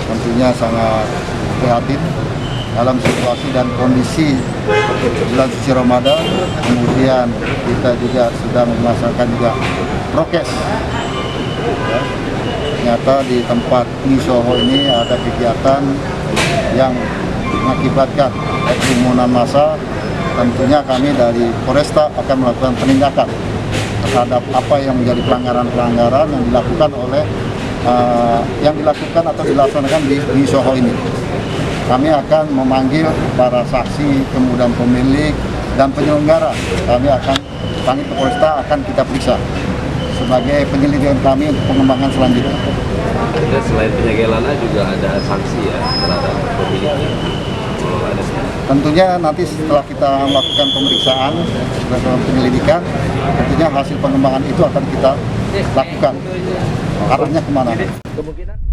tentunya sangat prihatin dalam situasi dan kondisi bulan suci Ramadan. Kemudian kita juga sudah melaksanakan juga prokes. Ya, ternyata di tempat Misoho ini ada kegiatan yang mengakibatkan kerumunan massa. Tentunya kami dari Polresta akan melakukan penindakan terhadap apa yang menjadi pelanggaran-pelanggaran yang dilakukan oleh atau dilaksanakan di Misoho ini. Kami akan memanggil para saksi, kemudian pemilik dan penyelenggara. Kami ke Polresta akan kita periksa sebagai penyelidikan kami untuk pengembangan selanjutnya. Dan selain penyegelan juga ada sanksi ya terhadap pemiliknya. Tentunya nanti setelah kita melakukan pemeriksaan, penyelidikan, tentunya hasil pengembangan itu akan kita lakukan. Arahnya kemana? Kemungkinan